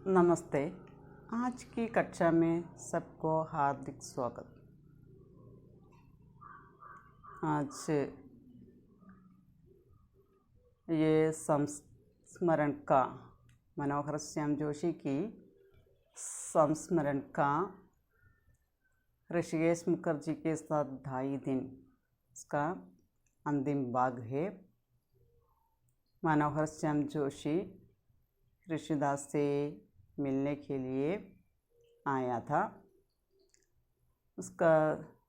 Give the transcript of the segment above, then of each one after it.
नमस्ते। आज की कक्षा में सबको हार्दिक स्वागत। आज ये संस्मरण का मनोहर श्याम जोशी की संस्मरण का ऋषिकेश मुखर्जी के साथ 2.5 दिन इसका अंतिम भाग है। मनोहर श्याम जोशी ऋषिदास से मिलने के लिए आया था। उसका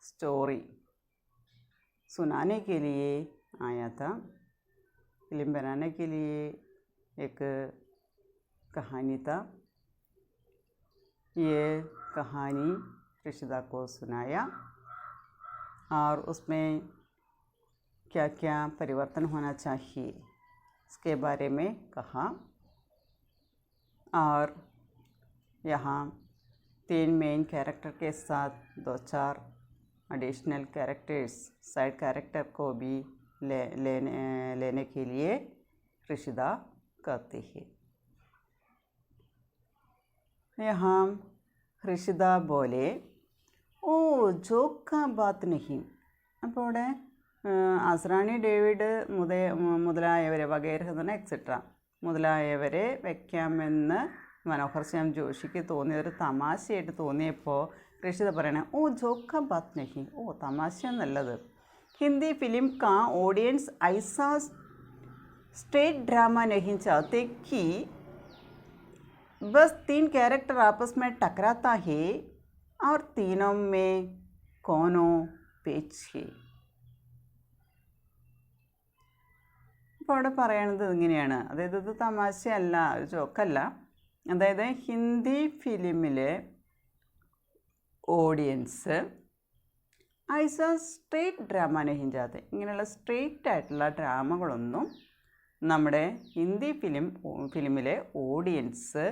स्टोरी सुनाने के लिए आया था। फिल्म बनाने के लिए एक कहानी था। ये कहानी ऋषिदास को सुनाया और उसमें क्या क्या परिवर्तन होना चाहिए इसके बारे में कहा। और यहाँ 3 मेन कैरेक्टर के साथ 2-4 एडिशनल कैरेक्टर्स साइड कैरेक्टर को भी लेने के लिए ऋषिदास कहते हैं। यहाँ ഋഷിദാസ് बोले ओ जोक का बात नहीं। അപ്പോൾ ഇവിടെ അസ്രാണി ഡേവിഡ് മുതലായവരെ വകേർഹെന്ന എക്സെട്ര മുതലായവരെ വയ്ക്കാമെന്ന് മനോഹർ ശ്യാം ജോഷിക്ക് തോന്നിയൊരു തമാശയായിട്ട് തോന്നിയപ്പോൾ ഋഷിദാസ് പറയണേ ഓ ജോക്ക ബാത് നഹി, ഓ തമാശ നല്ലത്. ഹിന്ദി ഫിലിം കാ ഓഡിയൻസ് ഐസാ स्ट्रेट ड्रामा नहीं चाहते कि बस 3 कैरेक्टर आपस में टकराता है और तीनों में कोनो पेच है. അപ്പോൾ അവിടെ പറയണത് ഇങ്ങനെയാണ്, അതായത് ഇത് തമാശയല്ല, ഒരു ജോക്കല്ല. അതായത് ഹിന്ദി ഫിലിമിലെ ഓഡിയൻസ് ഐസ സ്ട്രേറ്റ് ഡ്രാമ നഹിഞ്ചാതെ, ഇങ്ങനെയുള്ള സ്ട്രേറ്റ് ആയിട്ടുള്ള ഡ്രാമകളൊന്നും നമ്മുടെ ഹിന്ദി ഫിലിമിലെ ഓഡിയൻസ്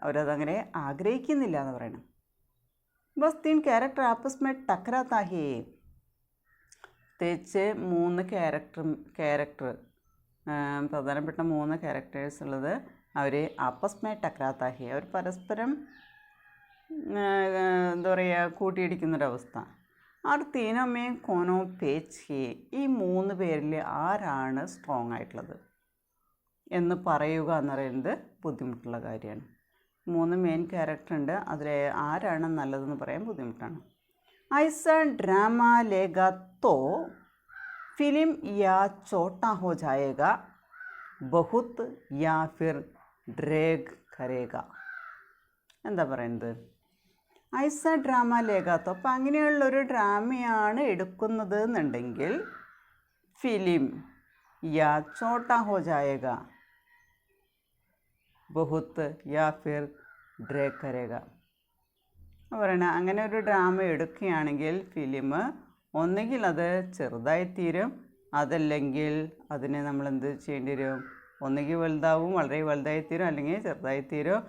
അവരതങ്ങനെ ആഗ്രഹിക്കുന്നില്ല എന്ന് പറയണം. ബസ് 3 ക്യാരക്ടർ ആപ്പസ് മേ ടക്കരാത്താ ഹേ, പ്രത്യേകിച്ച് 3 ക്യാരക്ടർ പ്രധാനപ്പെട്ട 3 ക്യാരക്ടേഴ്സ് ഉള്ളത് അവർ ആപ്പസ് മേ ടക്കരാത്താ ഹേ, അവർ പരസ്പരം എന്താ പറയുക കൂട്ടിയിടിക്കുന്നൊരവസ്ഥ. ആർ തീനമേ കോനോ പേച്ച് ഹേ, ഈ 3 പേരിൽ ആരാണ് സ്ട്രോങ് ആയിട്ടുള്ളത് എന്ന് പറയുക എന്ന് പറയുന്നത് ബുദ്ധിമുട്ടുള്ള കാര്യമാണ്. 3 മെയിൻ ക്യാരക്ടർ ഉണ്ട്, അതിൽ ആരാണ് നല്ലതെന്ന് പറയാൻ ബുദ്ധിമുട്ടാണ്. ऐसा ड्रामा लेगा तो फिल्म या छोटा हो जाएगा बहुत या फिर ड्रैग करेगा. എന്താ പറയുന്നത്? ഐസ ഡ്രാമ ലേഖാത്തോ, അപ്പം അങ്ങനെയുള്ളൊരു ഡ്രാമയാണ് എടുക്കുന്നത് എന്നുണ്ടെങ്കിൽ ഫിലിം യാ ചോട്ടാ ഹോ ജായേഗ ബഹുത്ത് യാ ഫിർ ഡ്രേഗ് കരേഗ. പറയണ അങ്ങനെ ഒരു ഡ്രാമ എടുക്കുകയാണെങ്കിൽ ഫിലിം ഒന്നുകിൽ അത് ചെറുതായിത്തീരും, അതല്ലെങ്കിൽ അതിനെ നമ്മൾ എന്ത് ചെയ്യേണ്ടി വരും, ഒന്നുകിൽ വലുതാവും, വളരെ വലുതായിത്തീരും, അല്ലെങ്കിൽ ചെറുതായിത്തീരും.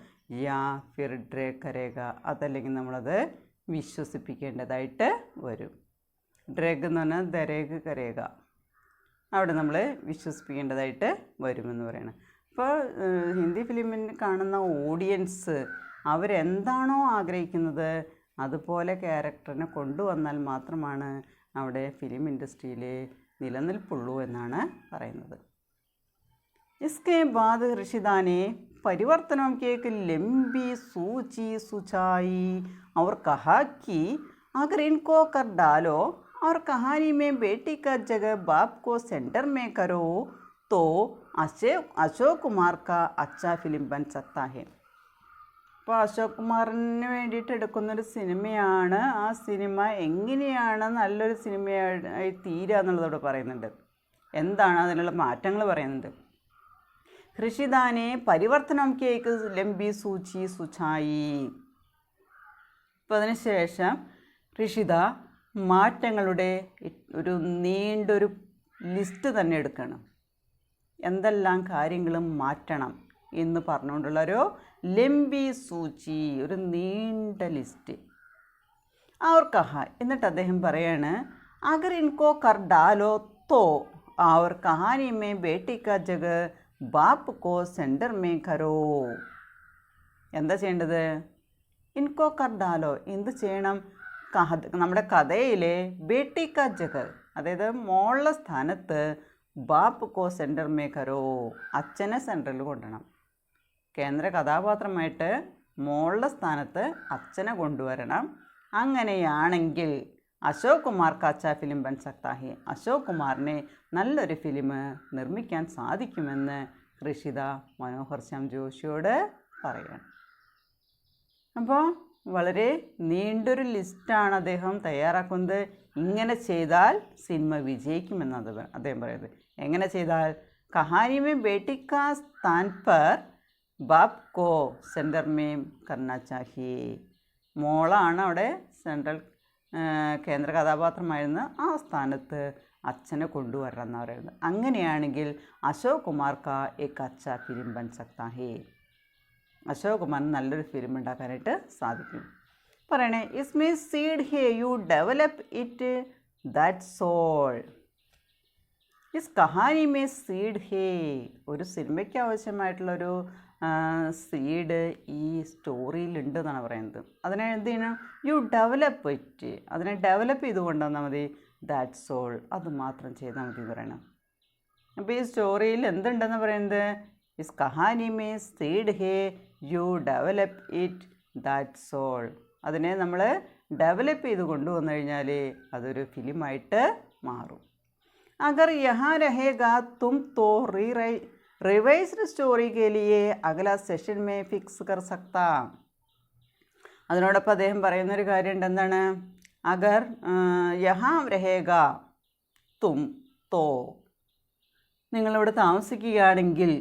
യാ ഫിർ ഡ്രേഗ് കരേഗ, അതല്ലെങ്കിൽ നമ്മളത് വിശ്വസിപ്പിക്കേണ്ടതായിട്ട് വരും. ഡ്രേഗ് എന്ന് പറഞ്ഞാൽ ദരേഗ് കരേഗ, അവിടെ നമ്മൾ വിശ്വസിപ്പിക്കേണ്ടതായിട്ട് വരുമെന്ന് പറയണം. അപ്പോൾ ഹിന്ദി ഫിലിമിൽ കാണുന്ന ഓഡിയൻസ് അവരെന്താണോ ആഗ്രഹിക്കുന്നത് അതുപോലെ ക്യാരക്ടറിനെ കൊണ്ടുവന്നാൽ മാത്രമാണ് അവിടെ ഫിലിം ഇൻഡസ്ട്രിയിൽ നിലനിൽപ്പുള്ളൂ എന്നാണ് പറയുന്നത്. इसके बाद ऋषिदास ने परिवर्तनों की एक लंबी सूची सुझाई और कहा कि अगर इनको कर डालो और कहानी में बेटी का जगह बाप को सेंटर में करो तो अशोक कुमार का अच्छा फिल्म बन सकता है. അപ്പോൾ അശോക് കുമാറിന് വേണ്ടിയിട്ട് എടുക്കുന്നൊരു സിനിമയാണ്. ആ സിനിമ എങ്ങനെയാണ് നല്ലൊരു സിനിമയായി തീരുക എന്നുള്ളതോടെ പറയുന്നുണ്ട്. എന്താണ് അതിനുള്ള മാറ്റങ്ങൾ പറയുന്നുണ്ട്. ഋഷിദാനെ പരിവർത്തനം കേക്ക് ലംബി സൂചി സുചായി. അപ്പോൾ അതിനുശേഷം ഋഷിദാസ് മാറ്റങ്ങളുടെ ഒരു നീണ്ടൊരു ലിസ്റ്റ് തന്നെ എടുക്കണം. എന്തെല്ലാം കാര്യങ്ങളും മാറ്റണം എന്ന് പറഞ്ഞുകൊണ്ടുള്ളൊരു ലംബി സൂചി, ഒരു നീണ്ട ലിസ്റ്റ്. അവർ കഹ, എന്നിട്ട് അദ്ദേഹം പറയാണ് അഗർ ഇൻകോ കർ ഡാലോ തോ और कहानी में बेटी का जगह बाप को सेंटर में करो. എന്താ ചെയ്യേണ്ടത്? ഇൻകോ കർ ഡാലോ, എന്ത് ചെയ്യണം? നമ്മുടെ കഥയിലെ ബേട്ടി കാ ജഗർ, അതായത് മോളുടെ സ്ഥാനത്ത് ബാപ്പ് കോ സെൻറ്റർ മേ കരോ, അച്ഛനെ സെൻറ്ററിൽ കൊണ്ടുവരണം. കേന്ദ്ര കഥാപാത്രമായിട്ട് മോളുടെ സ്ഥാനത്ത് അച്ഛനെ കൊണ്ടുവരണം. അങ്ങനെയാണെങ്കിൽ അശോക് കുമാർ കാച്ച ഫിലിം ബൻ സക്താ ഹെ, അശോക് കുമാറിനെ നല്ലൊരു ഫിലിം നിർമ്മിക്കാൻ സാധിക്കുമെന്ന് ഋഷിത മനോഹർ ശ്യാം ജോഷിയോട് പറയണം. അപ്പോൾ വളരെ നീണ്ടൊരു ലിസ്റ്റാണ് അദ്ദേഹം തയ്യാറാക്കുന്നത്. ഇങ്ങനെ ചെയ്താൽ സിനിമ വിജയിക്കുമെന്ന് അദ്ദേഹം പറയുന്നത്. എങ്ങനെ ചെയ്താൽ? കഹാനി മേ ബേട്ടി കാ സ്ഥാൻ പർ ബാപ്പ് കോ സെൻറ്റർ മേം കർണ ചാഹിയേ, മോളാണ് അവിടെ സെൻട്രൽ കേന്ദ്ര കഥാപാത്രമായിരുന്ന ആ സ്ഥാനത്ത് അച്ഛനെ കൊണ്ടുവരണം എന്ന് പറയുന്നത്. അങ്ങനെയാണെങ്കിൽ അശോക് കുമാർ കാ ഏക് അച്ഛാ ഫിലിം ബൻ സക്താ ഹേ, അശോക് കുമാറിന് നല്ലൊരു ഫിലിം ഉണ്ടാക്കാനായിട്ട് സാധിക്കും. പറയണേ, ഇസ്മേ സീഡ് ഹേ you develop it that's all. ഇസ് കഹാനി മേ സീഡ് ഹേ, ഒരു സിനിമയ്ക്ക് ആവശ്യമായിട്ടുള്ളൊരു സീഡ് ഈ സ്റ്റോറിയിലുണ്ട് എന്നാണ് പറയുന്നത്. അതിനെ എന്ത് ചെയ്യണം? യു ഡെവലപ്പ് ഇറ്റ്, അതിനെ ഡെവലപ്പ് ചെയ്ത് കൊണ്ടുവന്നാൽ മതി. ദാറ്റ്സ് ഓൾ, അത് മാത്രം ചെയ്താൽ മതി എന്ന് പറയണം. അപ്പോൾ ഈ സ്റ്റോറിയിൽ എന്തുണ്ടെന്ന് പറയുന്നത്? ഇസ് കഹാനി മേ സീഡ് ഹേ you develop it that's all. അതിനെ നമ്മൾ ഡെവലപ്പ് ചെയ്ത് കൊണ്ടുവന്നു കഴിഞ്ഞാൽ അതൊരു ഫിലിമായിട്ട് മാറും. അഗർ യഹാ രഹേഗാ തും തോ revised story K ലിയേ അഗല session may fix കർ സക്താ. അതിനോടൊപ്പം അദ്ദേഹം പറയുന്നൊരു കാര്യമുണ്ട്. എന്താണ്? അഗർ യഹാ രഹേഗ തും തോ, നിങ്ങളിവിടെ താമസിക്കുകയാണെങ്കിൽ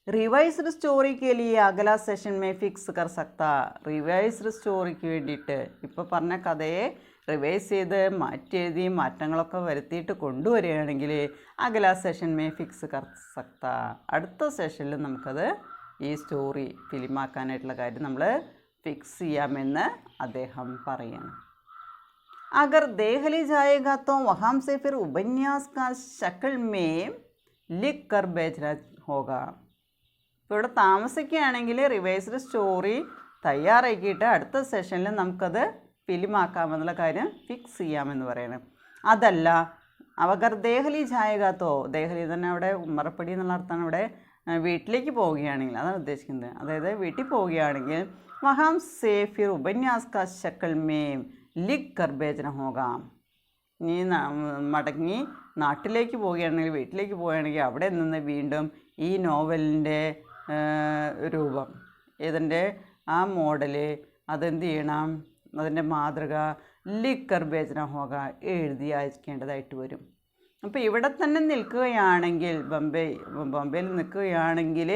റിവൈസ്ഡ് സ്റ്റോറിക്ക് ലിയേ അഗല സെഷൻ മേ ഫിക്സ് കർ സക്താ, റിവൈസ്ഡ് സ്റ്റോറിക്ക് വേണ്ടിയിട്ട് ഇപ്പോൾ പറഞ്ഞ കഥയെ റിവൈസ് ചെയ്ത് മാറ്റി എഴുതി മാറ്റങ്ങളൊക്കെ വരുത്തിയിട്ട് കൊണ്ടുവരികയാണെങ്കിൽ അഗല സെഷൻ മേ ഫിക്സ് കർ സക്താ, അടുത്ത സെഷനിൽ നമുക്കത് ഈ സ്റ്റോറി ഫിലിമാക്കാനായിട്ടുള്ള കാര്യം നമ്മൾ ഫിക്സ് ചെയ്യാമെന്ന് അദ്ദേഹം പറയണം. അഗർ ദേഹലി ജായേഗാ തോ വഹാം സെ ഫിർ ഉപന്യാസ് കാ ശക്ൽ മേ ലിഖ് കർ ബേച്ച്ന ഹോഗാ. ഇപ്പോൾ ഇവിടെ താമസിക്കുകയാണെങ്കിൽ റിവൈസ്ഡ് സ്റ്റോറി തയ്യാറാക്കിയിട്ട് അടുത്ത സെഷനിൽ നമുക്കത് ഫിലിമാക്കാമെന്നുള്ള കാര്യം ഫിക്സ് ചെയ്യാമെന്ന് പറയണം. അതല്ല, അവഗർ ദേഹലി ജായകാത്തോ, ദേഹലി തന്നെ അവിടെ ഉമ്മറപ്പടി എന്നുള്ള അർത്ഥമാണ്. ഇവിടെ വീട്ടിലേക്ക് പോവുകയാണെങ്കിൽ, അതാണ് ഉദ്ദേശിക്കുന്നത്. അതായത് വീട്ടിൽ പോവുകയാണെങ്കിൽ വഹാം സേ ഫിർ ഉപന്യാസ് കാ ശക്ൽ മേം ലിഖ് കർ ബേച്ന ഹോഗാം. നീ മടങ്ങി നാട്ടിലേക്ക് പോവുകയാണെങ്കിൽ, വീട്ടിലേക്ക് പോവുകയാണെങ്കിൽ അവിടെ നിന്ന് വീണ്ടും ഈ നോവലിൻ്റെ രൂപം, ഇതിൻ്റെ ആ മോഡല് അതെന്ത് ചെയ്യണം? അതിൻ്റെ മാതൃക ലിഖ് കർ ബേച്ന ഹോഗ, എഴുതി അയക്കേണ്ടതായിട്ട് വരും. അപ്പോൾ ഇവിടെ തന്നെ നിൽക്കുകയാണെങ്കിൽ, ബോംബെയിൽ നിൽക്കുകയാണെങ്കിൽ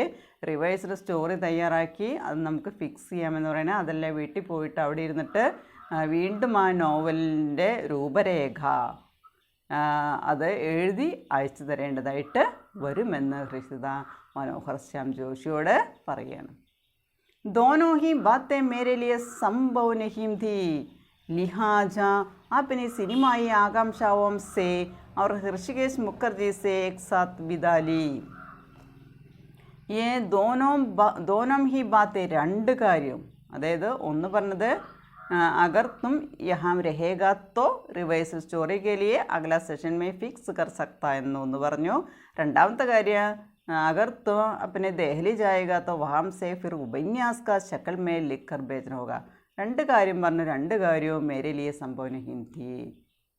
റിവൈസ്ഡ് സ്റ്റോറി തയ്യാറാക്കി അത് നമുക്ക് ഫിക്സ് ചെയ്യാമെന്ന് പറയുന്നത്. അതല്ല, വീട്ടിൽ പോയിട്ട് അവിടെ ഇരുന്നിട്ട് വീണ്ടും ആ നോവലിൻ്റെ രൂപരേഖ അത് എഴുതി അയച്ചു തരേണ്ടതായിട്ട് വരുമെന്ന് ഋഷിത മനോഹർ ശ്യാം ജോഷിയോട് പറയുകയാണ്. दोनों ही बातें मेरे लिए संभव नहीं थी, लिहाजा अपनी सिनेमाई आकांक्षाओं से और ऋषिकेश मुखर्जी से एक साथ विदा ली. ये दोनों ही बातें, രണ്ട് കാര്യം. അതായത് ഒന്ന് പറഞ്ഞത് അഗർ തും യഹാം രഹേഗാ തോ revise story K ലിയേ അഗല session may fix കർ സക്താ എന്ന് പറഞ്ഞു. രണ്ടാമത്തെ കാര്യം अगर तो अपने देहली जाएगा तो वहाँ से फिर उपन्यास का शक्ल में लिख कर भेजना होगा. രണ്ട് കാര്യം പറഞ്ഞു. രണ്ട് കാര്യവും മേരെ ലിയെ സംഭവം നഹീ ഥി,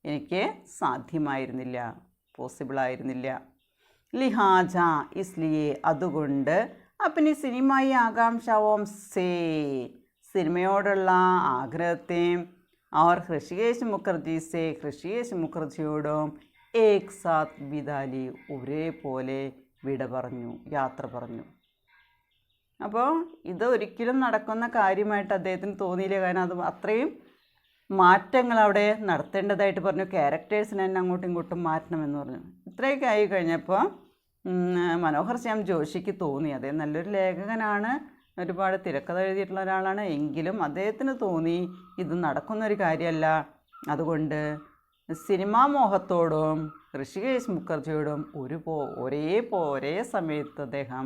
എനിക്ക് സാധ്യമായിരുന്നില്ല, പോസിബിളായിരുന്നില്ല. ലിഹാജ, ഇസ്ലിയെ, അതുകൊണ്ട് അപ്പനി സിനിമായി ആകാംക്ഷാവും സേ, സിനിമയോടുള്ള ആഗ്രഹത്തെയും അവർ ഋഷികേശ് മുഖർജി സേ, ഋഷികേശ് മുഖർജിയോടും ഏക് സാത്ത് വിദാലി, ഒരേപോലെ വിട പറഞ്ഞു, യാത്ര പറഞ്ഞു. അപ്പോൾ ഇത് ഒരിക്കലും നടക്കുന്ന കാര്യമായിട്ട് അദ്ദേഹത്തിന് തോന്നിയില്ല. കാരണം അത് അത്രയും മാറ്റങ്ങൾ അവിടെ നടത്തേണ്ടതായിട്ട് പറഞ്ഞു. ക്യാരക്ടേഴ്സിനെ തന്നെ അങ്ങോട്ടും ഇങ്ങോട്ടും മാറ്റണമെന്ന് പറഞ്ഞു. ഇത്രയൊക്കെ ആയി കഴിഞ്ഞപ്പോൾ മനോഹർ ശ്യാം ജോഷിക്ക് തോന്നി, അദ്ദേഹം നല്ലൊരു ലേഖകനാണ്, ഒരുപാട് തിരക്കഥ എഴുതിയിട്ടുള്ള ഒരാളാണ്, എങ്കിലും അദ്ദേഹത്തിന് തോന്നി ഇത് നടക്കുന്നൊരു കാര്യമല്ല. അതുകൊണ്ട് സിനിമാ മോഹത്തോടും ഋഷികേശ് മുഖർജിയോടും ഒരേ സമയത്ത് അദ്ദേഹം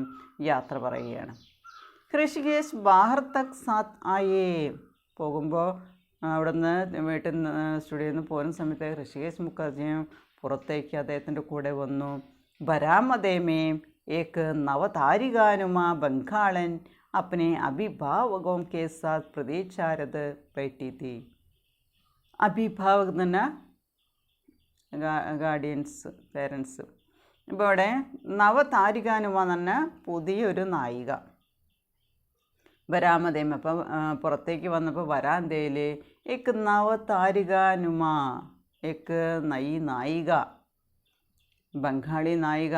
യാത്ര പറയുകയാണ്. ഋഷികേശ് ബാഹർ തക് സാത്ത് ആയേ. പോകുമ്പോൾ അവിടെ നിന്ന് വീട്ടിൽ നിന്ന് സ്റ്റുഡിയോയിൽ നിന്ന് പോകുന്ന സമയത്ത് ഋഷികേശ് മുഖർജിയും പുറത്തേക്ക് അദ്ദേഹത്തിൻ്റെ കൂടെ വന്നു. ബരാമദേമേ ഏക് നവതാരികാനുമാ ബംഗാളൻ अपने अभिभावकों के साथ प्रतीक्षारत बैठी थी. അഭിഭാവക് എന്ന് പറഞ്ഞാൽ ഗാർഡിയൻസ്, പേരൻസ്. ഇപ്പോൾ ഇവിടെ നവതാരികാനുമ എന്ന് പറഞ്ഞാൽ പുതിയൊരു നായിക. വരാമതേമ അപ്പം പുറത്തേക്ക് വന്നപ്പോൾ വരാന്തയിൽ എക്ക് നവതാരികാനുമ, എക്ക് നായിക, ബംഗാളി നായിക.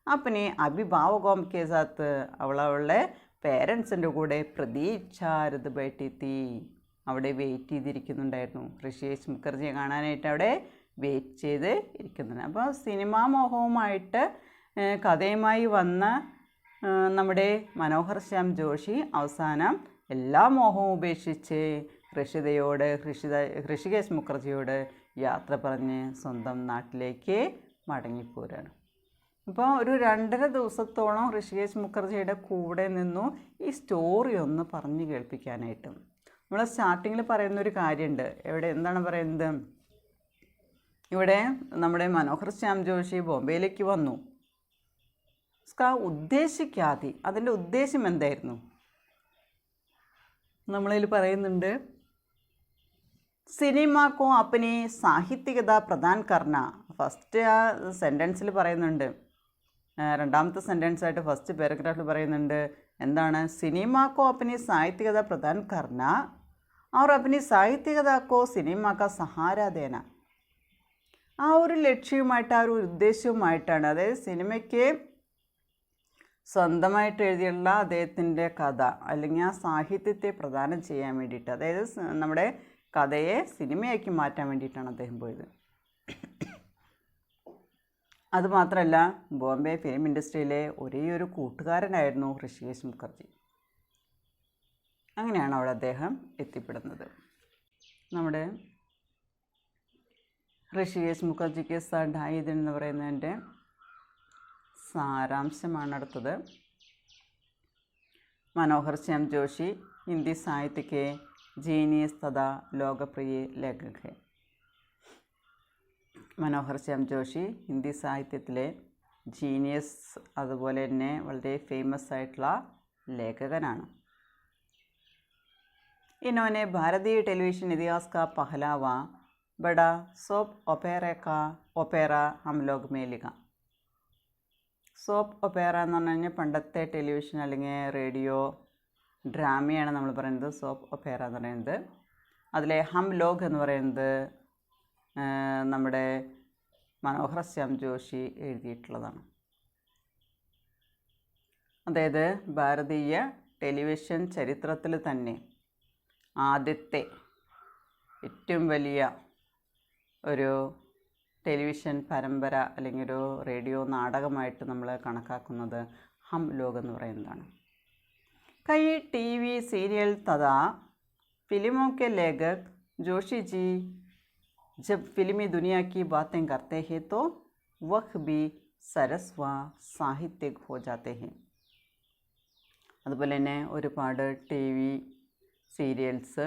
അപ്പനെ അഭിഭാവകോം കെ സാത്ത് അവളുടെ പേരൻസിൻ്റെ കൂടെ പ്രതീക്ഷാരത് ബൈട്ടി, അവിടെ വെയിറ്റ് ചെയ്തിരിക്കുന്നുണ്ടായിരുന്നു. ഋഷികേശ് മുഖർജിയെ കാണാനായിട്ട് അവിടെ വെയിറ്റ് ചെയ്ത് ഇരിക്കുന്നുണ്ട്. അപ്പോൾ സിനിമാ മോഹവുമായിട്ട് കഥയുമായി വന്ന നമ്മുടെ മനോഹർ ശ്യാം ജോഷി അവസാനം എല്ലാ മോഹവും ഉപേക്ഷിച്ച് ഋഷികേശ് മുഖർജിയോട് യാത്ര പറഞ്ഞ് സ്വന്തം നാട്ടിലേക്ക് മടങ്ങിപ്പോരാണ്. അപ്പോൾ ഒരു 2.5 ദിവസത്തോളം ഋഷികേശ് മുഖർജിയുടെ കൂടെ നിന്നു ഈ സ്റ്റോറി ഒന്ന് പറഞ്ഞു കേൾപ്പിക്കാനായിട്ട്. നമ്മൾ സ്റ്റാർട്ടിങ്ങിൽ പറയുന്നൊരു കാര്യമുണ്ട്. എന്താണ് പറയുന്നത്? ഇവിടെ നമ്മുടെ മനോഹർ ശ്യാം ജോഷി ബോംബെയിലേക്ക് വന്നു. ഉദ്ദേശിക്കാതെ അതിൻ്റെ ഉദ്ദേശം എന്തായിരുന്നു നമ്മളിൽ പറയുന്നുണ്ട്. സിനിമാക്കോ അപ്പനെ സാഹിത്യകത പ്രദാൻ കർണ. ഫസ്റ്റ് ആ സെൻറ്റൻസിൽ പറയുന്നുണ്ട്, രണ്ടാമത്തെ സെൻറ്റൻസായിട്ട് ഫസ്റ്റ് പാരഗ്രാഫിൽ പറയുന്നുണ്ട് എന്താണ്? സിനിമാക്കോ അപ്പനി സാഹിത്യകത പ്രദാൻ കർണ और अपनी സാഹിത്യകത കോ സിനിമ കാ സഹാര ദേന. ആ ഒരു ലക്ഷ്യവുമായിട്ട്, ആ ഒരു ഉദ്ദേശവുമായിട്ടാണ്, അതായത് സിനിമയ്ക്ക് സ്വന്തമായിട്ട് എഴുതിയുള്ള അദ്ദേഹത്തിൻ്റെ കഥ അല്ലെങ്കിൽ ആ സാഹിത്യത്തെ പ്രദാനം ചെയ്യാൻ വേണ്ടിയിട്ട്, അതായത് നമ്മുടെ കഥയെ സിനിമയാക്കി മാറ്റാൻ വേണ്ടിയിട്ടാണ് അദ്ദേഹം പോയത്. അതുമാത്രമല്ല, ബോംബെ ഫിലിം ഇൻഡസ്ട്രിയിലെ ഒരേ ഒരു കൂട്ടുകാരനായിരുന്നു ഋഷികേശ് മുഖർജി. അങ്ങനെയാണ് അവിടെ അദ്ദേഹം എത്തിപ്പെടുന്നത്. നമ്മുടെ ഋഷികേശ് മുഖർജിക്ക് സഡായിദ് എന്ന് പറയുന്നതിൻ്റെ സാരാംശമാണ് അടുത്തത്. മനോഹർ ശ്യാം ജോഷി ഹിന്ദി സാഹിത്യ के जीनियस तथा लोकप्रिय लेखक है. മനോഹർ ശ്യാം ജോഷി ഹിന്ദി സാഹിത്യത്തിലെ ജീനിയസ്, അതുപോലെ തന്നെ വളരെ ഫേമസ് ആയിട്ടുള്ള ലേഖകനാണ്. इन्होंने भारतीय टेलीविज़न इतिहास का पहलावा बड़ा सोप ओपेरा हम लोग में लिखा. സോപ്പ് ഒപ്പേറ എന്ന് പറഞ്ഞു കഴിഞ്ഞാൽ പണ്ടത്തെ ടെലിവിഷൻ അല്ലെങ്കിൽ റേഡിയോ ഡ്രാമയാണ് നമ്മൾ പറയുന്നത് സോപ്പ് ഒപ്പേറ എന്ന് പറയുന്നത്. അതിലെ ഹം ലോഗ് എന്ന് പറയുന്നത് നമ്മുടെ മനോഹർ ശ്യാം ജോഷി എഴുതിയിട്ടുള്ളതാണ്. അതായത് ഭാരതീയ ടെലിവിഷൻ ചരിത്രത്തിൽ തന്നെ ആദ്യത്തെ ഏറ്റവും വലിയ ഒരു ടെലിവിഷൻ പരമ്പര അല്ലെങ്കിൽ ഒരു റേഡിയോ നാടകമായിട്ട് നമ്മൾ കണക്കാക്കുന്നത് ഹം ലോഗ് എന്ന് പറയുന്നതാണ്. കൈ ടി വി സീരിയൽ തഥാ फिल्मों के लेखक जोशी जी जब फिल्मी दुनिया की बातें करते हैं तो वह भी सरस व साहित्यिक हो जाते हैं. അതുപോലെ തന്നെ ഒരുപാട് ടി വി സീരിയൽസ്,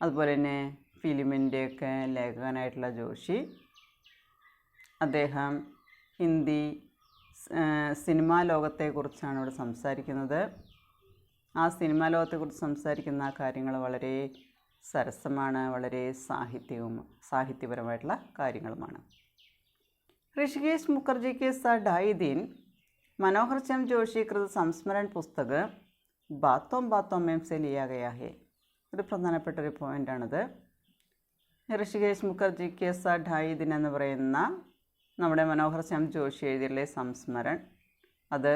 അതുപോലെ തന്നെ ഫിലിമിൻ്റെയൊക്കെ ലേഖകനായിട്ടുള്ള ജോഷി അദ്ദേഹം ഹിന്ദി സിനിമാ ലോകത്തെക്കുറിച്ചാണ് ഇവിടെ സംസാരിക്കുന്നത്. ആ സിനിമാ ലോകത്തെക്കുറിച്ച് സംസാരിക്കുന്ന കാര്യങ്ങൾ വളരെ സരസമാണ്, വളരെ സാഹിത്യപരമായിട്ടുള്ള കാര്യങ്ങളുമാണ്. ऋषिकेश मुखर्जी के साथ 2.5 दिन मनोहर श्याम जोशी कृत संस्मरण पुस्तक बातों बातों में से लिया गया है. ഒരു പ്രധാനപ്പെട്ട ഒരു പോയിൻ്റാണിത്. ഋഷികേശ് മുഖർജി കെ സാത്ത് 2.5 दिन എന്ന് പറയുന്ന നമ്മുടെ മനോഹർ ശ്യാം ജോഷി എഴുതിയുള്ള സംസ്മരൺ, അത്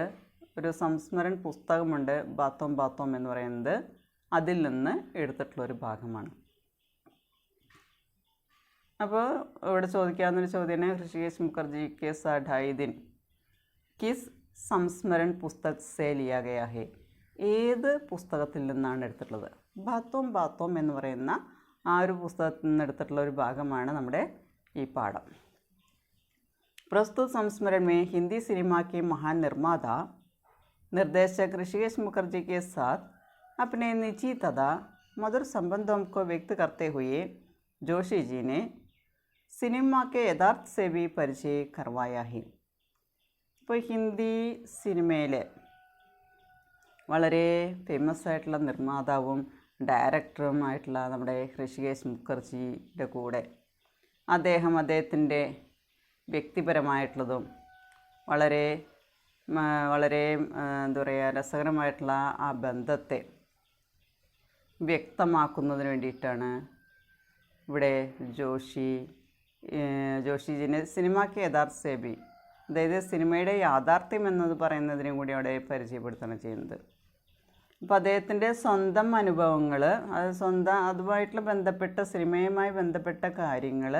ഒരു സംസ്മരൺ പുസ്തകമുണ്ട് ബാത്തോം ബാത്തോം എന്ന് പറയുന്നത്, അതിൽ നിന്ന് എടുത്തിട്ടുള്ളൊരു ഭാഗമാണ്. അപ്പോൾ ഇവിടെ ചോദിക്കാവുന്നൊരു ചോദ്യമാണ് ഋഷികേശ് മുഖർജി കെ സാത്ത് 2.5 दिन കിസ് സംസ്മരൺ പുസ്തക് സേ ലിയാ ഗയാ ഹെ. ഏത് പുസ്തകത്തിൽ നിന്നാണ് എടുത്തിട്ടുള്ളത്? ബാത്തോം ബാത്തോം എന്ന് പറയുന്ന ആ ഒരു പുസ്തകത്തിൽ നിന്ന് എടുത്തിട്ടുള്ള ഒരു ഭാഗമാണ് നമ്മുടെ ഈ പാഠം. प्रस्तुत संस्मरण में हिंदी सिनेमा के महान निर्माता निर्देशक ऋषिकेश मुखर्जी के साथ अपने निजी तथा मधुर संबंधों को व्यक्त करते हुए जोशी जी ने सिनेमा के यथार्थ से भी परिचय करवाया है. ഇപ്പോൾ ഹിന്ദി സിനിമയിലെ വളരെ ഫേമസ് ആയിട്ടുള്ള നിർമ്മാതാവും ഡയറക്ടറുമായിട്ടുള്ള നമ്മുടെ ഋഷികേശ് മുഖർജിയുടെ കൂടെ അദ്ദേഹത്തിൻ്റെ വ്യക്തിപരമായിട്ടുള്ളതും വളരെ എന്താ പറയുക രസകരമായിട്ടുള്ള ആ ബന്ധത്തെ വ്യക്തമാക്കുന്നതിന് വേണ്ടിയിട്ടാണ് ഇവിടെ ജോഷിജിനെ സിനിമയ്ക്ക് യഥാർത്ഥ സേബി, അതായത് സിനിമയുടെ യാഥാർത്ഥ്യം എന്നത് പറയുന്നതിനും കൂടി അവിടെ പരിചയപ്പെടുത്തുകയാണ് ചെയ്യുന്നത്. അപ്പോൾ അദ്ദേഹത്തിൻ്റെ സ്വന്തം അനുഭവങ്ങൾ, അതുമായിട്ടുള്ള ബന്ധപ്പെട്ട സിനിമയുമായി ബന്ധപ്പെട്ട കാര്യങ്ങൾ,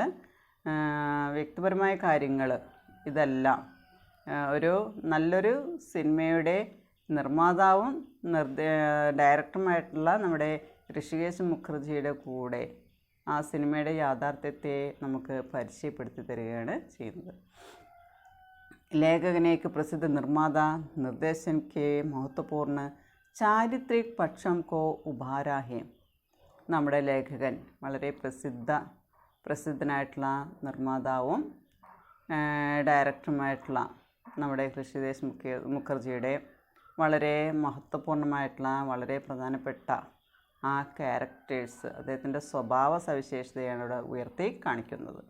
വ്യക്തിപരമായ കാര്യങ്ങൾ, ഇതെല്ലാം ഒരു നല്ലൊരു സിനിമയുടെ നിർമ്മാതാവും ഡയറക്ടറുമായിട്ടുള്ള നമ്മുടെ ഋഷികേശ് മുഖർജിയുടെ കൂടെ ആ സിനിമയുടെ യാഥാർത്ഥ്യത്തെ നമുക്ക് പരിചയപ്പെടുത്തി തരികയാണ് ചെയ്യുന്നത്. लेखक ने एक प्रसिद्ध निर्माता निर्देशन के महत्वपूर्ण चारित्रिक पक्षों को उभारा है. നമ്മുടെ ലേഖകൻ വളരെ പ്രസിദ്ധനായിട്ടുള്ള നിർമ്മാതാവും ഡയറക്ടറുമായിട്ടുള്ള നമ്മുടെ ഋഷികേശ് മുഖർജിയുടെ വളരെ മഹത്വപൂർണ്ണമായിട്ടുള്ള വളരെ പ്രധാനപ്പെട്ട ആ ക്യാരക്ടേഴ്സ്, അദ്ദേഹത്തിൻ്റെ സ്വഭാവ സവിശേഷതയാണ് ഇവിടെ ഉയർത്തി കാണിക്കുന്നത്.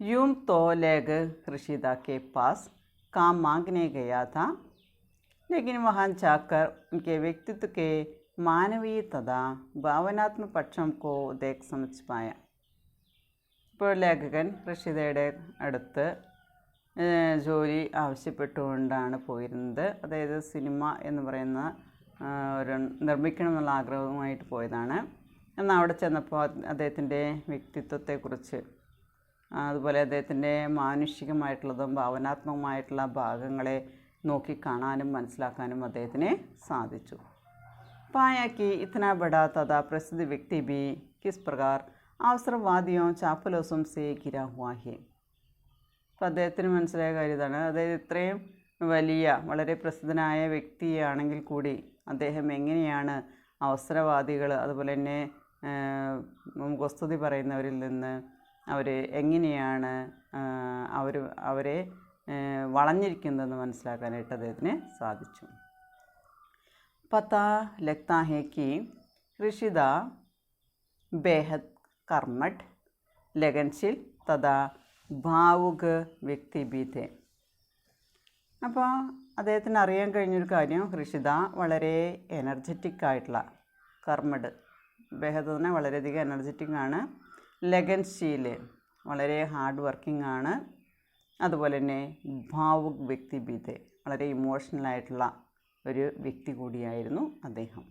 यूं तो लेखक ऋषिदा के पास काम मांगने गया था, लेकिन वहाँ जाकर उनके व्यक्तित्व के मानवीय तथा भावनात्मक पक्षों को देख समझ पाया. ഇപ്പോൾ ലേഖകൻ ഋഷിതയുടെ അടുത്ത് ജോലി ആവശ്യപ്പെട്ടുകൊണ്ടാണ് പോയിരുന്നത്. അതായത് സിനിമ എന്ന് പറയുന്ന ഒരു നിർമ്മിക്കണം എന്നുള്ള ആഗ്രഹവുമായിട്ട് പോയതാണ്. എന്നാൽ അവിടെ ചെന്നപ്പോൾ അദ്ദേഹത്തിൻ്റെ വ്യക്തിത്വത്തെക്കുറിച്ച്, അതുപോലെ അദ്ദേഹത്തിൻ്റെ മാനുഷികമായിട്ടുള്ളതും ഭാവനാത്മകമായിട്ടുള്ള ഭാഗങ്ങളെ നോക്കിക്കാണാനും മനസ്സിലാക്കാനും അദ്ദേഹത്തിന് സാധിച്ചു. पाया कि इतना बड़ा तथा प्रसिद्ध व्यक्ति भी किस प्रकार അവസരവാദിയോ ചാപ്പലോസും സേ घिरा हुआ है. അപ്പോൾ അദ്ദേഹത്തിന് മനസ്സിലായ കാര്യം ഇതാണ്. അതായത് ഇത്രയും വലിയ വളരെ പ്രസിദ്ധനായ വ്യക്തിയാണെങ്കിൽ കൂടി അദ്ദേഹം എങ്ങനെയാണ് അവസരവാദികൾ, അതുപോലെ തന്നെ വസ്തുതി പറയുന്നവരിൽ നിന്ന് അവർ എങ്ങനെയാണ് അവരെ വളഞ്ഞിരിക്കുന്നതെന്ന് മനസ്സിലാക്കാനായിട്ട് അദ്ദേഹത്തിന് സാധിച്ചു. പता लगता है कि ऋषिदा बेहद कर्मठ, लगनशील तथा ഭാവുക വ്യക്തി भी थे. അപ്പോൾ അദ്ദേഹത്തിന് അറിയാൻ കഴിഞ്ഞൊരു കാര്യം, ഋഷിത വളരെ എനർജറ്റിക് ആയിട്ടുള്ള, കർമ്മഡ് ബേഹദ് തന്നെ വളരെയധികം എനർജറ്റിക് ആണ്, ലഗൻശീൽ വളരെ ഹാർഡ് വർക്കിംഗ് ആണ്, അതുപോലെ തന്നെ ഭാവുക് വ്യക്തി भी थे, വളരെ ഇമോഷണലായിട്ടുള്ള ഒരു വ്യക്തി കൂടിയായിരുന്നു അദ്ദേഹം.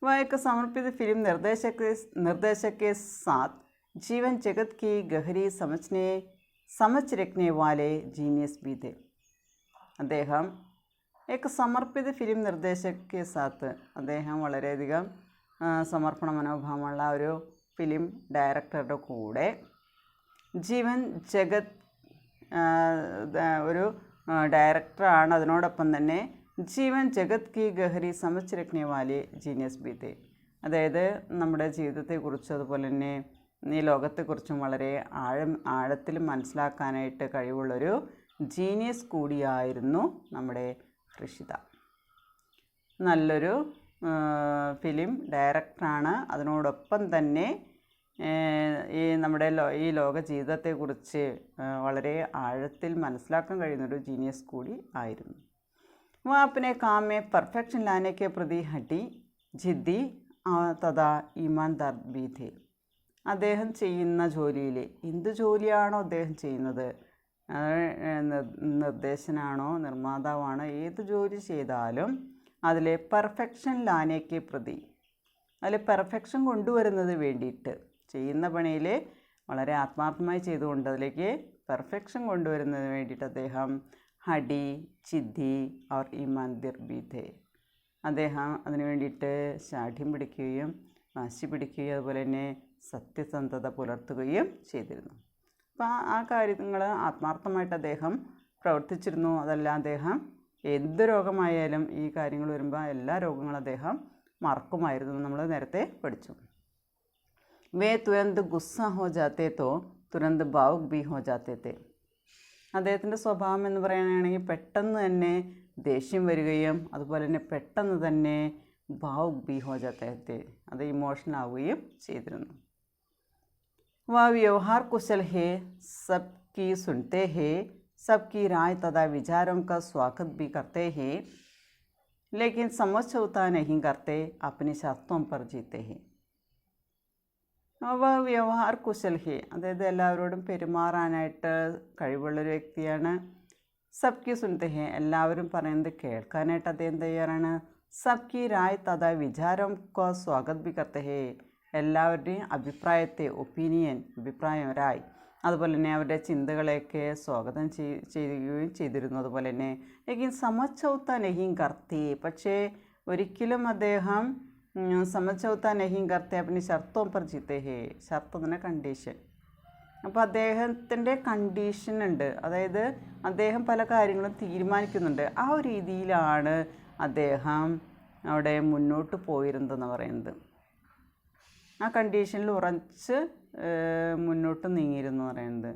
वह एक समर्पित फिल्म निर्देशक के साथ जीवन जगत की गहरी समझ रखने वाले जीनियस भी थे. അദ്ദേഹം एक समर्पित फिल्म निर्देशक के साथ, അദ്ദേഹം വളരെയധികം സമർപ്പണ മനോഭാവമുള്ള ഒരു ഫിലിം ഡയറക്ടറുടെ കൂടെ ജീവൻ ജഗത് ഒരു ഡയറക്ടറാണ്. അതിനോടൊപ്പം തന്നെ ജീവൻ ജഗത് കി ഗഹരി സമझ रखने वाले ജീനിയസ് भी थे. അതായത് നമ്മുടെ ജീവിതത്തെക്കുറിച്ചും അതുപോലെ തന്നെ ഈ ലോകത്തെക്കുറിച്ചും വളരെ ആഴത്തിൽ മനസ്സിലാക്കാനായിട്ട് കഴിവുള്ളൊരു ജീനിയസ് കൂടിയായിരുന്നു നമ്മുടെ ഋഷിത. നല്ലൊരു ഫിലിം ഡയറക്ടറാണ്. അതിനോടൊപ്പം തന്നെ ഈ നമ്മുടെ ഈ ലോക ജീവിതത്തെക്കുറിച്ച് വളരെ ആഴത്തിൽ മനസ്സിലാക്കാൻ കഴിയുന്നൊരു ജീനിയസ് കൂടി ആയിരുന്നു. वह अपने काम में परफेक्शन लाने के प्रति हटी, जिद्दी तथा ईमानदार भी थे. അദ്ദേഹം ചെയ്യുന്ന ജോലിയിൽ, എന്ത് ജോലിയാണോ അദ്ദേഹം ചെയ്യുന്നത്, നിർദ്ദേശനാണോ നിർമ്മാതാവാണോ, ഏത് ജോലി ചെയ്താലും അതിലെ പെർഫെക്ഷൻ ലാനയ്ക്ക് പ്രതി, അതിൽ പെർഫെക്ഷൻ കൊണ്ടുവരുന്നത് വേണ്ടിയിട്ട്, ചെയ്യുന്ന പണിയിൽ വളരെ ആത്മാർത്ഥമായി ചെയ്തുകൊണ്ട് അതിലേക്ക് പെർഫെക്ഷൻ കൊണ്ടുവരുന്നതിന് വേണ്ടിയിട്ട് അദ്ദേഹം ഹടി, ചിദ്ദി और ईमानदार भी थे. അദ്ദേഹം അതിനു വേണ്ടിയിട്ട് ശാഠ്യം പിടിക്കുകയും വാശി പിടിക്കുകയും അതുപോലെ തന്നെ സത്യസന്ധത പുലർത്തുകയും ചെയ്തിരുന്നു. അപ്പോൾ ആ കാര്യങ്ങൾ ആത്മാർത്ഥമായിട്ട് അദ്ദേഹം പ്രവർത്തിച്ചിരുന്നു. അതെല്ലാം അദ്ദേഹം എന്ത് രോഗമായാലും ഈ കാര്യങ്ങൾ വരുമ്പോൾ എല്ലാ രോഗങ്ങളും അദ്ദേഹം മറക്കുമായിരുന്നു. നമ്മൾ നേരത്തെ പഠിച്ചു. വേ തുരന്ത് ഗുസ്സ ഹോ ജാത്തേ തോ തുരന്ത് ഭാവുക് ബി ഹോ ജാത്തേ തേ. അദ്ദേഹത്തിൻ്റെ സ്വഭാവം എന്ന് പറയുകയാണെങ്കിൽ പെട്ടെന്ന് തന്നെ ദേഷ്യം വരികയും അതുപോലെ തന്നെ പെട്ടെന്ന് തന്നെ ഭാവുക് ബി ഹോ ജാത്തേ തേ, അത് ഇമോഷണൽ ആവുകയും ചെയ്തിരുന്നു. വ വ്യവഹാർ കുശൽ ഹേ, सबकी सुनते हैं, सबकी राय तथा विचारों का स्वागत भी करते हैं, लेकिन समझौता नहीं करते, अपनी शर्तों पर जीते हैं. അവ വ്യവഹാർ കുശൽ ഹേ, അതായത് എല്ലാവരോടും പെരുമാറാനായിട്ട് കഴിവുള്ളൊരു വ്യക്തിയാണ്. സബ്കി സുനത്തെ ഹേ, എല്ലാവരും പറയുന്നത് കേൾക്കാനായിട്ട് അദ്ദേഹം തയ്യാറാണ്. സബ്കി റായ് തഥാ വിചാരം കോ സ്വാഗത് ബി കർത്തെ ഹേ, എല്ലാവരുടെയും അഭിപ്രായത്തെ, ഒപ്പീനിയൻ, അഭിപ്രായം, രായ്, അതുപോലെ തന്നെ അവരുടെ ചിന്തകളെയൊക്കെ സ്വാഗതം ചെയ്യുകയും ചെയ്തിരുന്നു. അതുപോലെ തന്നെ ലേക്കിൻ സമച്ചൗത്ത നഹീം കർത്തി, പക്ഷേ ഒരിക്കലും അദ്ദേഹം സമച്ചൗത്ത നഹീം കർത്തി അപ്പിനി ഷർത്തോം പർ ജീത്തെ ഹേ, ഷർത്ത് തന്നെ കണ്ടീഷൻ. അപ്പോൾ അദ്ദേഹത്തിൻ്റെ കണ്ടീഷൻ ഉണ്ട്, അതായത് അദ്ദേഹം പല കാര്യങ്ങളും തീരുമാനിക്കുന്നുണ്ട്. ആ ഒരു രീതിയിലാണ് അദ്ദേഹം അവിടെ മുന്നോട്ട് പോയിരുന്നതെന്ന് പറയുന്നത്. ആ കണ്ടീഷനിൽ ഉറച്ച് മുന്നോട്ട് നീങ്ങിയിരുന്നു പറയുന്നത്.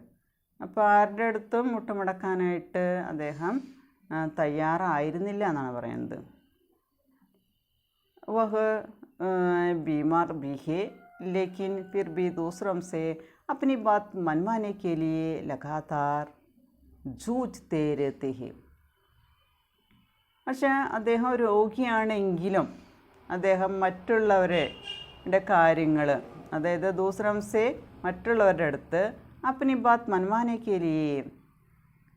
അപ്പോൾ ആരുടെ അടുത്തും മുട്ടുമടക്കാനായിട്ട് അദ്ദേഹം തയ്യാറായിരുന്നില്ല എന്നാണ് പറയുന്നത്. വഹ് बीमार भी है, लेकिन फिर भी दूसरों से अपनी बात मनवाने के लिए लगातार जूझते रहते हैं. പക്ഷേ അദ്ദേഹം രോഗിയാണെങ്കിലും അദ്ദേഹം മറ്റുള്ളവരുടെ കാര്യങ്ങൾ, അതായത് ദൂസറംസെ മറ്റുള്ളവരുടെ അടുത്ത് അപ്പനി ബാത്ത് മൻവാനയ്ക്ക് ലിയേ,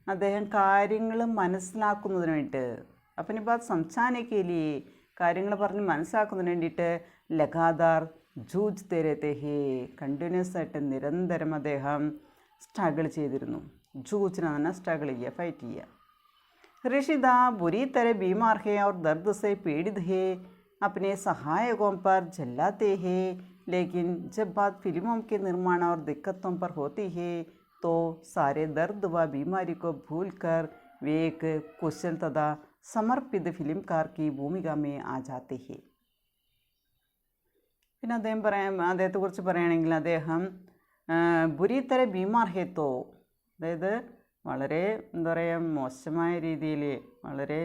അദ്ദേഹം കാര്യങ്ങൾ മനസ്സിലാക്കുന്നതിന് വേണ്ടിയിട്ട്, അപ്പനി ബാത്ത് സംസാനയ്ക്ക് ലിയേ, കാര്യങ്ങൾ പറഞ്ഞ് മനസ്സിലാക്കുന്നതിന് വേണ്ടിയിട്ട് ലഗാതാർ ജൂജ് തേരത്തെ ഹേ, കണ്ടിന്യൂസ് ആയിട്ട് നിരന്തരം അദ്ദേഹം സ്ട്രഗിൾ ചെയ്തിരുന്നു. ജൂജിനെ തന്നെ സ്ട്രഗിൾ ചെയ്യുക, ഫൈറ്റ് ചെയ്യുക. ऋषिदा बुरी तरह बीमार है और दर्द से पीड़ित है, अपने सहायकों पर झल्लाते हैं, लेकिन जब बात फिल्मों के निर्माण और दिक्कतों पर होती है तो सारे दर्द व बीमारी को भूलकर वे एक कुशल तथा समर्पित फिल्मकार की भूमिका में आ जाते हैं. പിന്നെ അദ്ദേഹത്തെക്കുറിച്ച് പറയുകയാണെങ്കിൽ അദ്ദേഹം ബുരി തര ബീമാർ ഹേ തോ, അതായത് വളരെ എന്താ പറയുക മോശമായ രീതിയിൽ വളരെ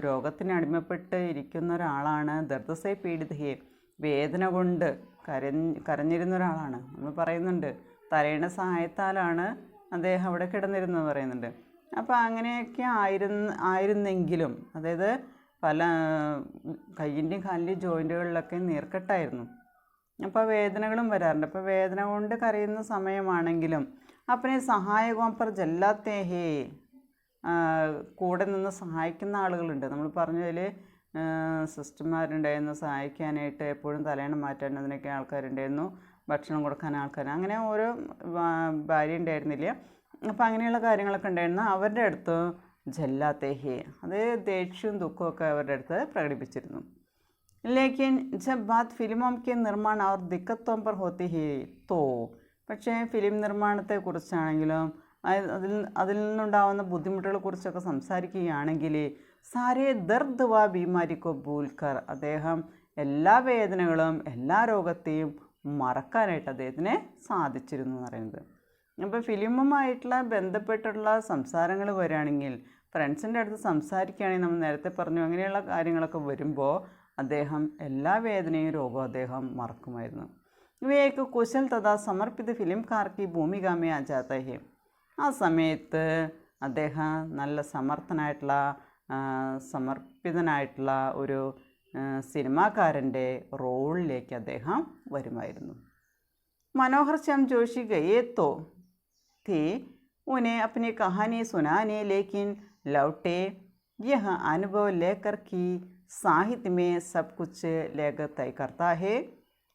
രോഗത്തിന് അടിമപ്പെട്ട് ഇരിക്കുന്ന ഒരാളാണ്. ദർദസെ പീഡിത ഹേ, വേദന കൊണ്ട് കരഞ്ഞിരുന്ന ഒരാളാണ്. നമ്മൾ പറയുന്നുണ്ട് തലയുടെ സഹായത്താലാണ് അദ്ദേഹം അവിടെ കിടന്നിരുന്നത് പറയുന്നുണ്ട്. അപ്പോൾ അങ്ങനെയൊക്കെ ആയിരുന്നെങ്കിലും, അതായത് പല കയ്യിൻ്റെയും കാലിൻ്റെയും ജോയിൻറ്റുകളിലൊക്കെ നീർക്കെട്ടായിരുന്നു. അപ്പോൾ വേദനകളും വരാറുണ്ട്. അപ്പോൾ വേദന കൊണ്ട് കരയുന്ന സമയമാണെങ്കിലും അപ്പനെ സഹായകോം പർ ജല്ലാത്തേ ഹേ, കൂടെ നിന്ന് സഹായിക്കുന്ന ആളുകളുണ്ട്. നമ്മൾ പറഞ്ഞതിൽ സിസ്റ്റർമാരുണ്ടായിരുന്നു സഹായിക്കാനായിട്ട്, എപ്പോഴും തലയണ മാറ്റാൻ അതിനൊക്കെ ആൾക്കാരുണ്ടായിരുന്നു, ഭക്ഷണം കൊടുക്കാൻ ആൾക്കാർ, അങ്ങനെ ഓരോ ഭാര്യ ഉണ്ടായിരുന്നില്ല. അപ്പോൾ അങ്ങനെയുള്ള കാര്യങ്ങളൊക്കെ ഉണ്ടായിരുന്നു. അവരുടെ അടുത്ത് ജല്ലാത്തേ ഹേ, അത് ദേഷ്യവും ദുഃഖമൊക്കെ അവരുടെ അടുത്ത് പ്രകടിപ്പിച്ചിരുന്നു. ലേക്കിൻ ജബ് ബാത് ഫിലിമോം കെ നിർമ്മാൺ അവർ ദിക്കത്തോം പർ ഹോത്തി ഹേ തോ, പക്ഷേ ഫിലിം നിർമ്മാണത്തെക്കുറിച്ചാണെങ്കിലും അതിൽ നിന്നുണ്ടാകുന്ന ബുദ്ധിമുട്ടുകളെ കുറിച്ചൊക്കെ സംസാരിക്കുകയാണെങ്കിൽ സാരേ ദർദ് വ ബീമാരിക്കോ ഭൂൽക്കർ, അദ്ദേഹം എല്ലാ വേദനകളും എല്ലാ രോഗത്തെയും മറക്കാനായിട്ട് അദ്ദേഹത്തിന് സാധിച്ചിരുന്നു എന്ന് പറയുന്നത്. അപ്പോൾ ഫിലിമുമായിട്ടുള്ള ബന്ധപ്പെട്ടുള്ള സംസാരങ്ങൾ വരികയാണെങ്കിൽ, ഫ്രണ്ട്സിൻ്റെ അടുത്ത് സംസാരിക്കുകയാണെങ്കിൽ, നമ്മൾ നേരത്തെ പറഞ്ഞു അങ്ങനെയുള്ള കാര്യങ്ങളൊക്കെ വരുമ്പോൾ അദ്ദേഹം എല്ലാ വേദനയും രോഗവും അദ്ദേഹം മറക്കുമായിരുന്നു. വിവേക് കുശൽ തഥാ സമർപ്പിത ഫിലിംകാർ കി ഭൂമിക മേ ആ ജാതാ ഹേ, ആ സമയത്ത് അദ്ദേഹം നല്ല സമർത്ഥനായിട്ടുള്ള സമർപ്പിതനായിട്ടുള്ള ഒരു സിനിമാക്കാരൻ്റെ റോളിലേക്ക് അദ്ദേഹം വരുമായിരുന്നു. മനോഹർ ശ്യാം ജോഷി ഗയേ തോ थे, उन्हें अपनी कहानी सुनाने, लेकिन लौटे यह अनुभव लेकर कि साहित्य में सब कुछ लेकर तय करता है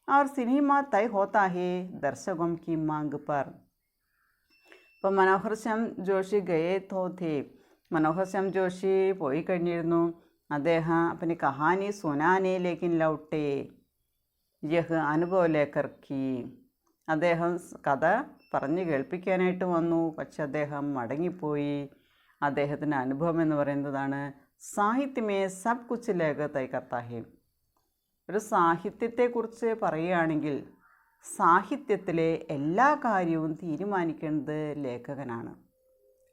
और सिनेमा तय होता है दर्शकों की मांग पर. അപ്പോൾ മനോഹർ ശ്യാം ജോഷി ഗയേ തോ थे, മനോഹർ ശ്യാം ജോഷി പോയി കഴിഞ്ഞിരുന്നു. അദ്ദേഹം अपनी कहानी सुनाने लेकिन लौटे यह अनुभव लेकर कि, അദ്ദേഹം കഥ പറഞ്ഞ് കേൾപ്പിക്കാനായിട്ട് വന്നു, പക്ഷെ അദ്ദേഹം മടങ്ങിപ്പോയി. അദ്ദേഹത്തിൻ്റെ അനുഭവം എന്ന് പറയുന്നതാണ് സാഹിത്യമേ സബ് കുച്ച് ലേഖ തൈ കർത്താ ഹേ. ഒരു സാഹിത്യത്തെക്കുറിച്ച് പറയുകയാണെങ്കിൽ സാഹിത്യത്തിലെ എല്ലാ കാര്യവും തീരുമാനിക്കുന്നത് ലേഖകനാണ്.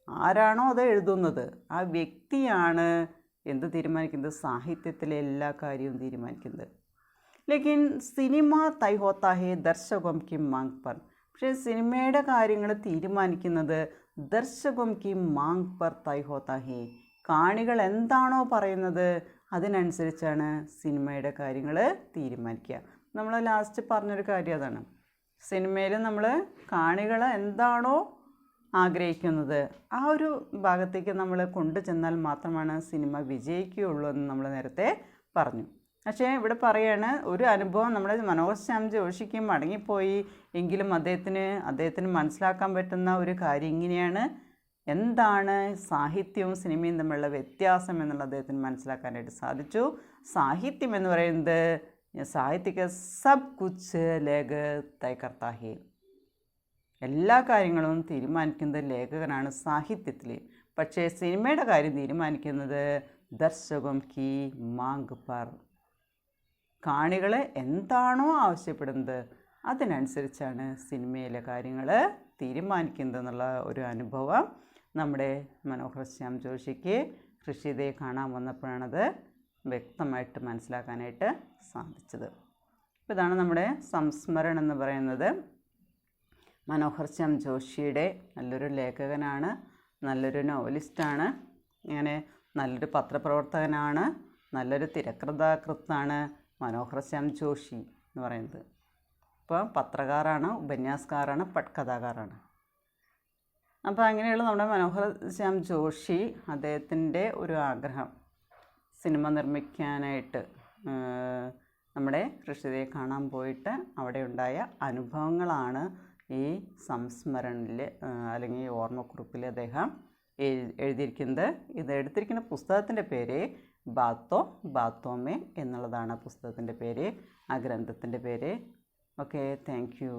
ആരാണോ അത് എഴുതുന്നത് ആ വ്യക്തിയാണ് എന്ത് തീരുമാനിക്കുന്നത്? സാഹിത്യത്തിലെ എല്ലാ കാര്യവും തീരുമാനിക്കുന്നത്. ലേക്കിൻ സിനിമ തൈ ഹോത്താ ഹേ ദർശകം കി മാങ് പർ. പക്ഷേ സിനിമയുടെ കാര്യങ്ങൾ തീരുമാനിക്കുന്നത് ദർശകം കി മാങ് പർ തൈ ഹോത്താ ഹേ. കാണികൾ എന്താണോ പറയുന്നത് അതിനനുസരിച്ചാണ് സിനിമയുടെ കാര്യങ്ങൾ തീരുമാനിക്കുക. നമ്മൾ ലാസ്റ്റ് പറഞ്ഞൊരു കാര്യം അതാണ്. സിനിമയിൽ നമ്മൾ കാണികൾ എന്താണോ ആഗ്രഹിക്കുന്നത് ആ ഒരു ഭാഗത്തേക്ക് നമ്മൾ കൊണ്ടു ചെന്നാൽ മാത്രമാണ് സിനിമ വിജയിക്കുകയുള്ളൂ എന്ന് നമ്മൾ നേരത്തെ പറഞ്ഞു. പക്ഷേ ഇവിടെ പറയാണ് ഒരു അനുഭവം നമ്മുടെ മനോഹർ ശ്യാം ജോഷിക്ക് മടങ്ങിപ്പോയി എങ്കിലും അദ്ദേഹത്തിന് മനസ്സിലാക്കാൻ പറ്റുന്ന ഒരു കാര്യം ഇങ്ങനെയാണ്. എന്താണ് സാഹിത്യവും സിനിമയും തമ്മിലുള്ള വ്യത്യാസം എന്നുള്ളത് അദ്ദേഹത്തിന് മനസ്സിലാക്കാനായിട്ട് സാധിച്ചു. സാഹിത്യം എന്ന് പറയുന്നത് സാഹിത്യക്ക് സബ് കുച്ച് ലേഖ തൈ കർത്താ ഹേ. എല്ലാ കാര്യങ്ങളും തീരുമാനിക്കുന്നത് ലേഖകനാണ് സാഹിത്യത്തിൽ. പക്ഷേ സിനിമയുടെ കാര്യം തീരുമാനിക്കുന്നത് ദർശകം കി മാങ് പർ. കാണികൾ എന്താണോ ആവശ്യപ്പെടുന്നത് അതിനനുസരിച്ചാണ് സിനിമയിലെ കാര്യങ്ങൾ തീരുമാനിക്കുന്നതെന്നുള്ള ഒരു അനുഭവം നമ്മുടെ മനോഹർ ശ്യാം ജോഷിക്ക് ഋഷിതയെ കാണാൻ വന്നപ്പോഴാണത് വ്യക്തമായിട്ട് മനസ്സിലാക്കാനായിട്ട് സാധിച്ചത്. അപ്പോൾ ഇതാണ് നമ്മുടെ സംസ്മരൺ എന്ന് പറയുന്നത്. മനോഹർ ശ്യാം ജോഷിയുടെ നല്ലൊരു ലേഖകനാണ്, നല്ലൊരു നോവലിസ്റ്റാണ്, അങ്ങനെ നല്ലൊരു പത്രപ്രവർത്തകനാണ്, നല്ലൊരു തിരക്കഥാകൃത്താണ് മനോഹർ ശ്യാം ജോഷി എന്ന് പറയുന്നത്. ഇപ്പോൾ പത്രകാരാണ്, ഉപന്യാസകാരാണ്, പട്കഥാകാരാണ്. അപ്പോൾ അങ്ങനെയുള്ള നമ്മുടെ മനോഹർ ശ്യാം ജോഷി അദ്ദേഹത്തിൻ്റെ ഒരു ആഗ്രഹം സിനിമ നിർമ്മിക്കാനായിട്ട് നമ്മുടെ ഋഷിതയെ കാണാൻ പോയിട്ട് അവിടെ ഉണ്ടായ അനുഭവങ്ങളാണ് ഈ സംസ്മരണിൽ അല്ലെങ്കിൽ ഈ ഓർമ്മക്കുറിപ്പിൽ അദ്ദേഹം എഴുതിയിരിക്കുന്നത്. ഇത് എടുത്തിരിക്കുന്ന പുസ്തകത്തിൻ്റെ പേര് ബാത്തോമേ എന്നുള്ളതാണ് പുസ്തകത്തിൻ്റെ പേര്, ആ ഗ്രന്ഥത്തിൻ്റെ പേര്. Okay, thank you.